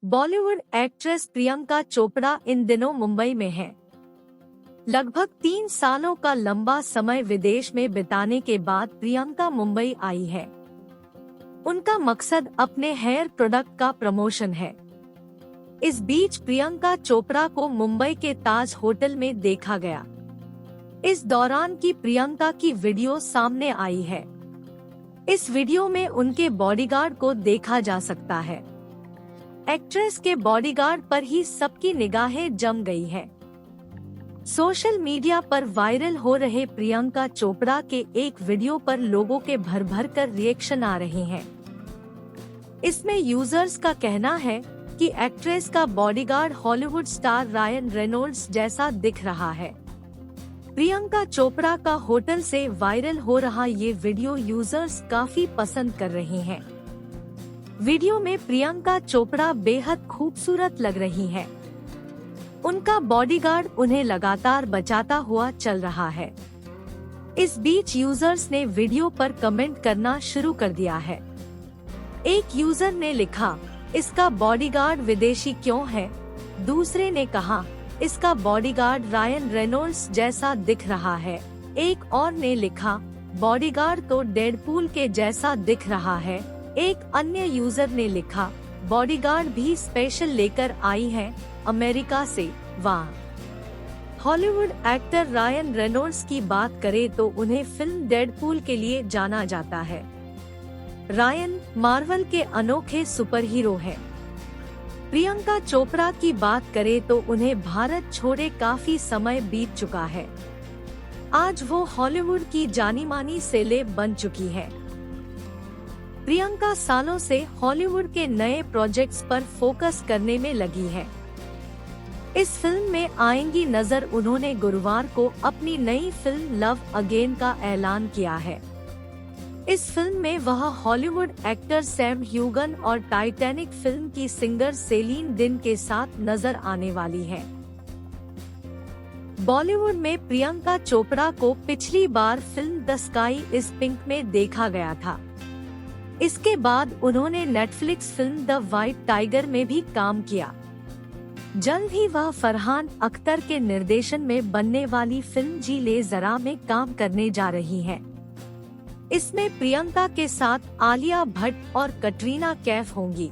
Bollywood actress Priyanka Chopra इन दिनों मुंबई में है। लगभग 3 सालों का लंबा समय विदेश में बिताने के बाद प्रियंका मुंबई आई है। उनका मकसद अपने हेयर प्रोडक्ट का प्रमोशन है। इस बीच प्रियंका चोपड़ा को मुंबई के ताज होटल में देखा गया। इस दौरान की प्रियंका की वीडियो सामने आई है। इस वीडियो में उनके बॉडीगार्ड को देखा जा सकता है। एक्ट्रेस के बॉडीगार्ड पर ही सबकी निगाहें जम गई है। सोशल मीडिया पर वायरल हो रहे प्रियंका चोपड़ा के एक वीडियो पर लोगों के भर भर कर रिएक्शन आ रहे हैं। इसमें यूजर्स का कहना है कि एक्ट्रेस का bodyguard Hollywood star Ryan Reynolds जैसा दिख रहा है। प्रियंका चोपड़ा का होटल से वायरल हो रहा ये वीडियो यूजर्स काफी पसंद कर रहे हैं। वीडियो में प्रियंका चोपड़ा बेहद खूबसूरत लग रही हैं। उनका बॉडीगार्ड उन्हें लगातार बचाता हुआ चल रहा है। इस बीच यूजर्स ने वीडियो पर कमेंट करना शुरू कर दिया है। एक यूजर ने लिखा, इसका बॉडीगार्ड विदेशी क्यों है? दूसरे ने कहा, इसका बॉडीगार्ड रायन रेनॉल्ड्स जैसा दिख रहा है। एक और ने लिखा, बॉडीगार्ड तो डेडपूल के जैसा दिख रहा है। एक अन्य यूजर ने लिखा, बॉडीगार्ड भी स्पेशल लेकर आई है अमेरिका से, वाह। हॉलीवुड एक्टर रायन रेनॉल्ड्स की बात करें तो उन्हें फिल्म डेडपूल के लिए जाना जाता है। रायन मार्वल के अनोखे सुपर हीरो हैं। प्रियंका चोपड़ा की बात करें तो उन्हें भारत छोड़े काफी समय बीत चुका है। आज वो हॉलीवुड की जानी मानी सेलेब बन चुकी है। प्रियंका सालों से हॉलीवुड के नए प्रोजेक्ट्स पर फोकस करने में लगी है। इस फिल्म में आएंगी नजर उन्होंने गुरुवार को अपनी नई फिल्म लव अगेन का ऐलान किया है। इस फिल्म में वह हॉलीवुड एक्टर सैम ह्यूगन और टाइटैनिक फिल्म की सिंगर सेलिन डिन के साथ नजर आने वाली है। बॉलीवुड में प्रियंका चोपड़ा को पिछली बार film the sky is pink में देखा गया था। इसके बाद उन्होंने Netflix film the white tiger में भी काम किया। जल्द ही वह फरहान अख्तर के निर्देशन में बनने वाली फिल्म जी ले जरा में काम करने जा रही हैं। इसमें प्रियंका के साथ आलिया भट्ट और कटरीना कैफ होंगी।